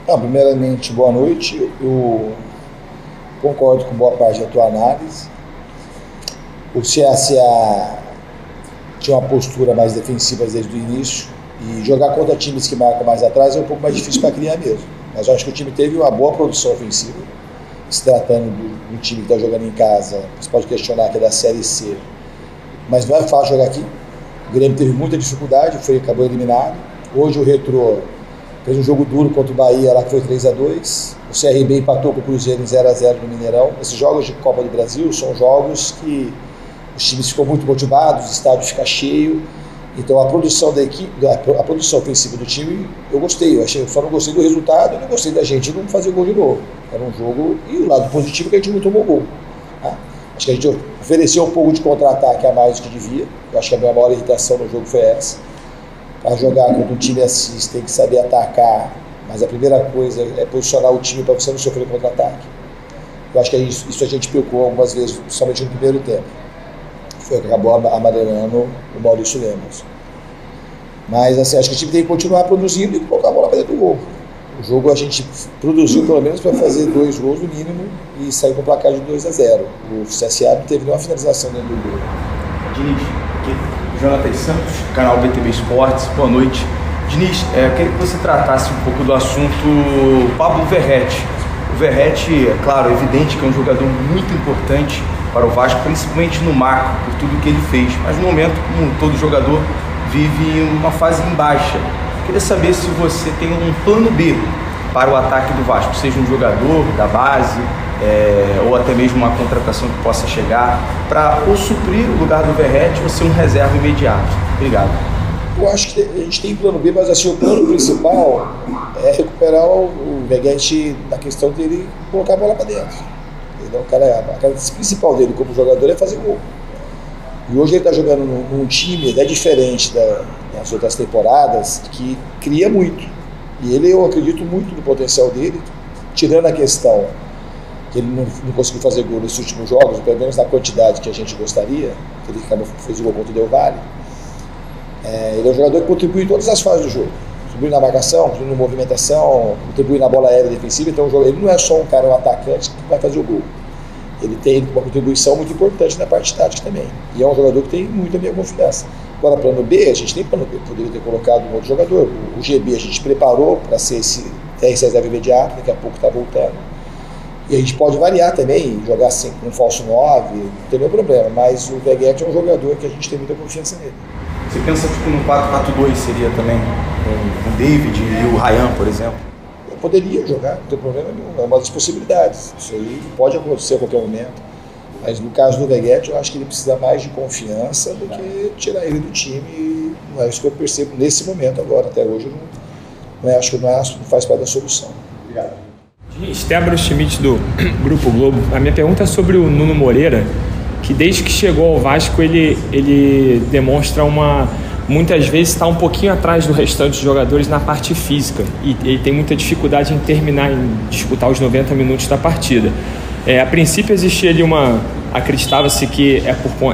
Primeiramente, boa noite. Eu concordo com boa parte da tua análise. O CSA tinha uma postura mais defensiva desde o início e jogar contra times que marcam mais atrás é um pouco mais difícil para criar mesmo. Mas eu acho que o time teve uma boa produção ofensiva, se tratando do time que está jogando em casa. Você pode questionar que é da Série C, mas não é fácil jogar aqui. O Grêmio teve muita dificuldade, acabou eliminado. Hoje o Retrô fez um jogo duro contra o Bahia, lá que foi 3-2. O CRB empatou com o Cruzeiro em 0-0 no Mineirão. Esses jogos de Copa do Brasil são jogos que os times ficam muito motivados, o estádio fica cheio. Então a produção da equipe, a produção ofensiva do time, eu gostei. Eu só não gostei do resultado e não gostei da gente não fazer gol de novo. Era um jogo, e o lado positivo é que a gente não tomou gol. Tá? Acho que a gente ofereceu um pouco de contra-ataque a mais do que devia. Eu acho que a minha maior irritação no jogo foi essa. Para jogar contra um time assim, você tem que saber atacar, mas a primeira coisa é posicionar o time para você não sofrer contra-ataque. Eu acho que isso a gente pecou algumas vezes, somente no primeiro tempo. Foi o que acabou amarelando o Maurício Lemos. Mas assim, acho que o time tem que continuar produzindo e colocar a bola para dentro do gol. O jogo a gente produziu pelo menos para fazer 2 gols no mínimo e sair com o placar de 2-0. O CSA não teve nenhuma finalização dentro do gol. Diniz, aqui Jonathan Santos, canal BTB Esportes, boa noite. Diniz, eu queria que você tratasse um pouco do assunto Pablo Verratti. O Verratti, é claro, é evidente que é um jogador muito importante para o Vasco, principalmente no macro, por tudo que ele fez. Mas no momento, como todo jogador, vive uma fase em baixa. Queria saber se você tem um plano B para o ataque do Vasco, seja um jogador da base, ou até mesmo uma contratação que possa chegar para ou suprir o lugar do Verratti ou ser um reserva imediato. Obrigado. Eu acho que a gente tem plano B, mas assim, o plano principal é recuperar o Verratti na questão dele colocar a bola para dentro. Ele é a característica principal dele como jogador é fazer gol. E hoje ele está jogando num time diferente das outras temporadas, que cria muito. E eu acredito muito no potencial dele, tirando a questão que ele não conseguiu fazer gol nesses últimos jogos, pelo menos na quantidade que a gente gostaria, que ele fez o gol contra o Del Valle. Ele é um jogador que contribui em todas as fases do jogo. Contribui na marcação, contribui na movimentação, contribui na bola aérea defensiva. Então ele não é só um cara, um atacante que vai fazer o gol. Ele tem uma contribuição muito importante na parte tática também. E é um jogador que tem muita minha confiança. Agora, plano B, a gente tem plano B. Poderia ter colocado um outro jogador. O GB a gente preparou para ser esse reserva imediato, daqui a pouco está voltando. E a gente pode variar também, jogar assim com um falso 9, não tem nenhum problema. Mas o Verratti é um jogador que a gente tem muita confiança nele. Você pensa tipo no 4-4-2 seria também com o David e o Ryan, por exemplo? Eu poderia jogar, não tem problema nenhum, é uma das possibilidades. Isso aí pode acontecer a qualquer momento. Mas no caso do Verratti, eu acho que ele precisa mais de confiança do que tirar ele do time. Não é isso que eu percebo nesse momento agora. Até hoje, acho que não faz parte da solução. Obrigado. Débora Schmidt do Grupo Globo. A minha pergunta é sobre o Nuno Moreira, que desde que chegou ao Vasco ele demonstra muitas vezes está um pouquinho atrás do restante dos jogadores na parte física e ele tem muita dificuldade em disputar os 90 minutos da partida. A princípio existia ali acreditava-se que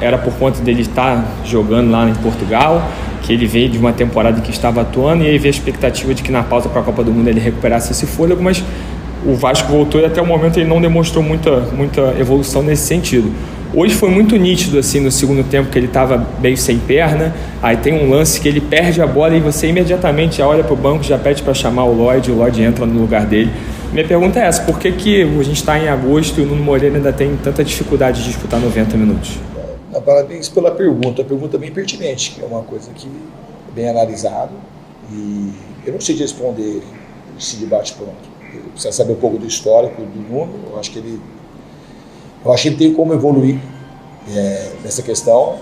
era por conta dele estar jogando lá em Portugal, que ele veio de uma temporada que estava atuando, e aí veio a expectativa de que na pausa para a Copa do Mundo ele recuperasse esse fôlego, mas o Vasco voltou e até o momento ele não demonstrou muita evolução nesse sentido. Hoje foi muito nítido assim no segundo tempo que ele estava meio sem perna, aí tem um lance que ele perde a bola e você imediatamente já olha para o banco, já pede para chamar o Lloyd entra no lugar dele. Minha pergunta é essa, por que a gente está em agosto e o Nuno Moreira ainda tem tanta dificuldade de disputar 90 minutos? Parabéns pela pergunta, a pergunta é bem pertinente, que é uma coisa que é bem analisado e eu não sei de responder esse debate pronto. Eu preciso saber um pouco do histórico do Nuno, eu acho que ele tem como evoluir nessa questão.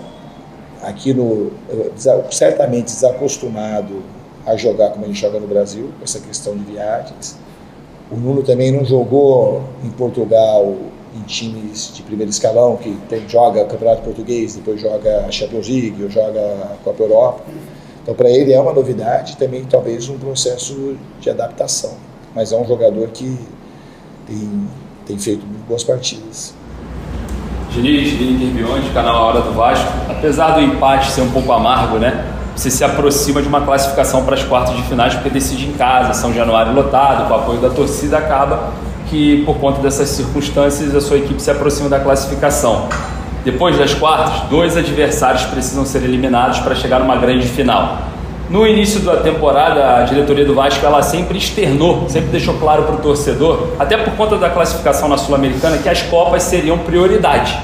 Certamente desacostumado a jogar como a gente joga no Brasil, com essa questão de viagens. O Nuno também não jogou em Portugal em times de primeiro escalão, que joga Campeonato Português, depois joga a Champions League, ou joga a Copa Europa. Então, para ele é uma novidade, também talvez um processo de adaptação. Mas é um jogador que tem feito boas partidas. Diniz, Inter Beyond, canal A Hora do Vasco. Apesar do empate ser um pouco amargo, né? você se aproxima de uma classificação para as quartas de finais, porque decide em casa, São Januário lotado, com o apoio da torcida, acaba que por conta dessas circunstâncias a sua equipe se aproxima da classificação. Depois das quartas, 2 adversários precisam ser eliminados para chegar numa grande final. No início da temporada, a diretoria do Vasco ela sempre externou, sempre deixou claro para o torcedor, até por conta da classificação na Sul-Americana, que as Copas seriam prioridade.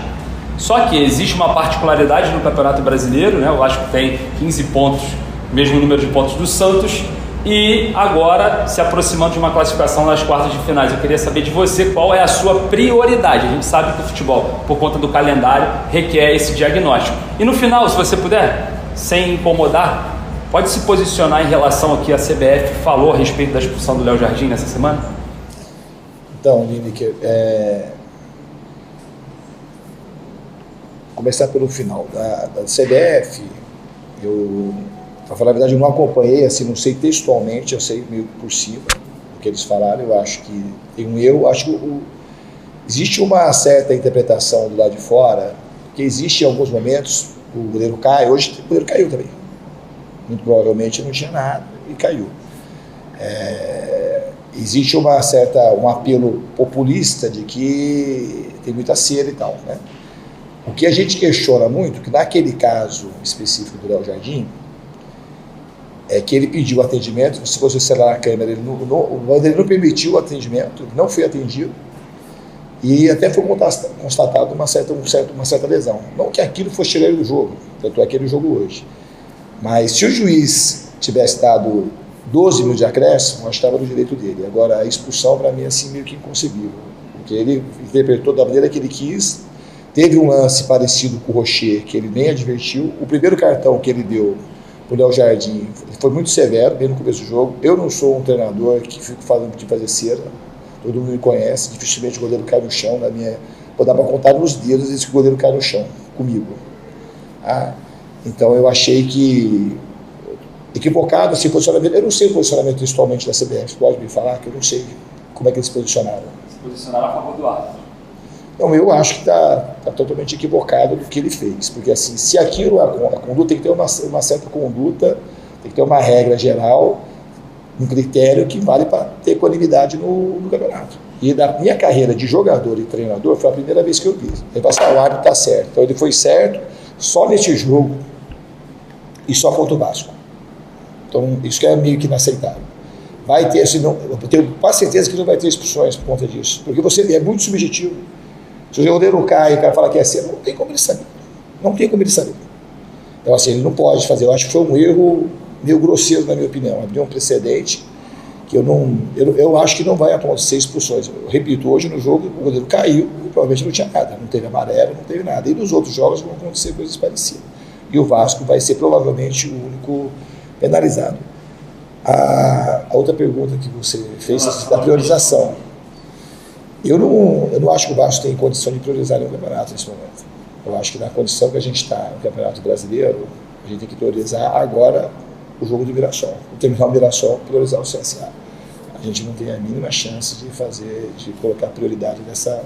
Só que existe uma particularidade no Campeonato Brasileiro, né? O Vasco tem 15 pontos, mesmo número de pontos do Santos, e agora se aproximando de uma classificação nas quartas de finais. Eu queria saber de você qual é a sua prioridade. A gente sabe que o futebol, por conta do calendário, requer esse diagnóstico. E no final, se você puder, sem incomodar, pode se posicionar em relação ao que a CBF falou a respeito da expulsão do Léo Jardim nessa semana? Então, Lineker, começar pelo final da CBF. Para falar a verdade, eu não acompanhei, assim, não sei textualmente, eu sei meio por cima do que eles falaram. Eu acho que tem um erro, acho que existe uma certa interpretação do lado de fora, que existe em alguns momentos, o goleiro cai, hoje o goleiro caiu também, muito provavelmente não tinha nada e caiu. Existe um apelo populista de que tem muita cera e tal, né? O que a gente questiona muito, que naquele caso específico do Léo Jardim, é que ele pediu atendimento, se fosse observar na câmera, ele não permitiu o atendimento, não foi atendido, e até foi constatado uma certa lesão. Não que aquilo fosse tirar ele do jogo, tanto é que ele jogou hoje. Mas se o juiz tivesse dado 12 minutos de acréscimo, eu acho que estava no direito dele. Agora, a expulsão, para mim, é assim, meio que inconcebível, porque ele interpretou da maneira que ele quis. Teve um lance parecido com o Rocher, que ele nem advertiu. O primeiro cartão que ele deu para o Léo Jardim foi muito severo, bem no começo do jogo. Eu não sou um treinador que fico falando de fazer cera, todo mundo me conhece, dificilmente o goleiro cai no chão. Vou dar para contar nos dedos esse que o goleiro cai no chão, comigo. Então eu achei que equivocado esse posicionamento. Eu não sei o posicionamento textualmente da CBF, pode me falar, que eu não sei como é que eles se posicionaram. Se posicionaram a favor do árbitro. Não, eu acho que está totalmente equivocado do que ele fez, porque assim, se aquilo, a conduta tem que ter uma certa conduta, tem que ter uma regra geral, um critério que vale para ter equanimidade no campeonato. E da minha carreira de jogador e treinador, foi a primeira vez que eu vi. Ele passar o árbitro está certo. Então ele foi certo só neste jogo e só contra o Vasco. Então isso que é meio que inaceitável. Vai ter, senão, eu tenho quase certeza que não vai ter expulsões por conta disso, porque você é muito subjetivo. Se o goleiro cai e o cara fala que é cera, não tem como ele saber. Não tem como ele saber. Então, assim, ele não pode fazer. Eu acho que foi um erro meio grosseiro, na minha opinião. Abriu um precedente que eu acho que não vai acontecer expulsões. Eu repito, hoje no jogo o goleiro caiu e provavelmente não tinha nada. Não teve amarelo, não teve nada. E nos outros jogos vão acontecer coisas parecidas. E o Vasco vai ser provavelmente o único penalizado. A outra pergunta que você fez, da priorização. Eu não acho que o Vasco tem condição de priorizar nenhum campeonato nesse momento. Eu acho que na condição que a gente está no Campeonato Brasileiro, a gente tem que priorizar agora o jogo do Mirassol. O terminar o Mirassol, priorizar o CSA. A gente não tem a mínima chance de colocar prioridade nessa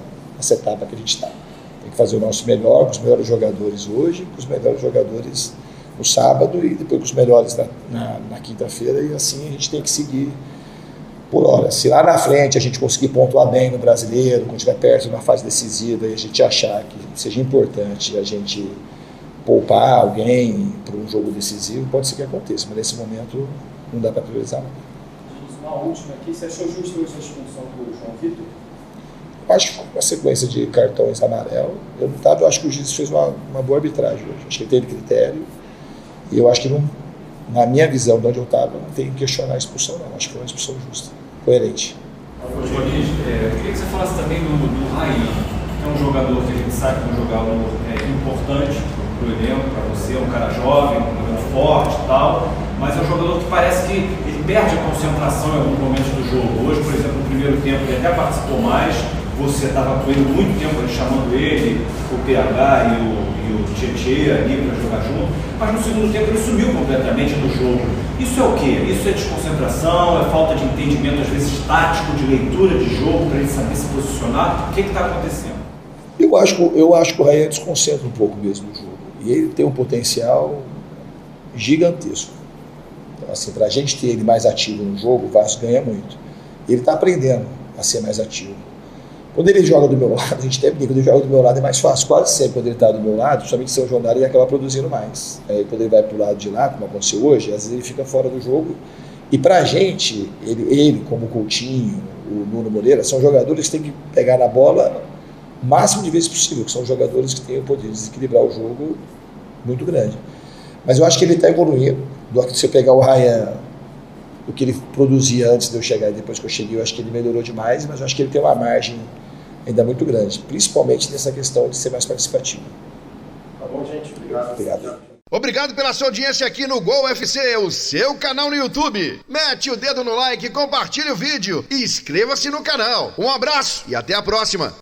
etapa que a gente está. Tem que fazer o nosso melhor, com os melhores jogadores hoje, com os melhores jogadores no sábado e depois com os melhores na quinta-feira, e assim a gente tem que seguir por hora. Se lá na frente a gente conseguir pontuar bem no Brasileiro, quando estiver perto na fase decisiva e a gente achar que seja importante a gente poupar alguém para um jogo decisivo, pode ser que aconteça, mas nesse momento não dá para priorizar. Uma última aqui, você achou justo essa expulsão do João Vitor? Eu acho que foi uma sequência de cartões amarelos. Eu acho que o juiz fez uma boa arbitragem hoje. Acho que ele teve critério e eu acho que na minha visão, de onde eu estava, não tem que questionar a expulsão, não. Acho que foi uma expulsão justa, coerente. Eu queria que você falasse também do Raí, que é um jogador que a gente sabe que é um jogador importante para o elenco, para você, é um cara jovem, um jogador forte e tal, mas é um jogador que parece que ele perde a concentração em alguns momentos do jogo. Hoje, por exemplo, no primeiro tempo, ele até participou mais, você estava com ele muito tempo chamando ele, o PH e o Tietê ali para jogar junto, mas no segundo tempo ele sumiu completamente do jogo. Isso é o quê? Isso é desconcentração, é falta de entendimento, às vezes tático, de leitura de jogo, para ele saber se posicionar? O que está acontecendo? Eu acho que o Raí desconcentra um pouco mesmo no jogo. E ele tem um potencial gigantesco. Então, assim, para a gente ter ele mais ativo no jogo, o Vasco ganha muito. Ele está aprendendo a ser mais ativo. Quando ele joga do meu lado, a gente até brinca, quando ele joga do meu lado é mais fácil. Quase sempre quando ele está do meu lado, somente São João ele acaba produzindo mais. Aí, quando ele vai para o lado de lá, como aconteceu hoje, às vezes ele fica fora do jogo. E para a gente, ele como o Coutinho, o Nuno Moreira, são jogadores que têm que pegar na bola o máximo de vezes possível, que são jogadores que têm o poder de desequilibrar o jogo muito grande. Mas eu acho que ele está evoluindo. Se eu pegar o Ryan, o que ele produzia antes de eu chegar e depois que eu cheguei, eu acho que ele melhorou demais, mas eu acho que ele tem uma margem ainda muito grande, principalmente nessa questão de ser mais participativo. Tá bom, gente? Obrigado. Obrigado. Obrigado pela sua audiência aqui no Gol UFC, o seu canal no YouTube. Mete o dedo no like, compartilhe o vídeo e inscreva-se no canal. Um abraço e até a próxima.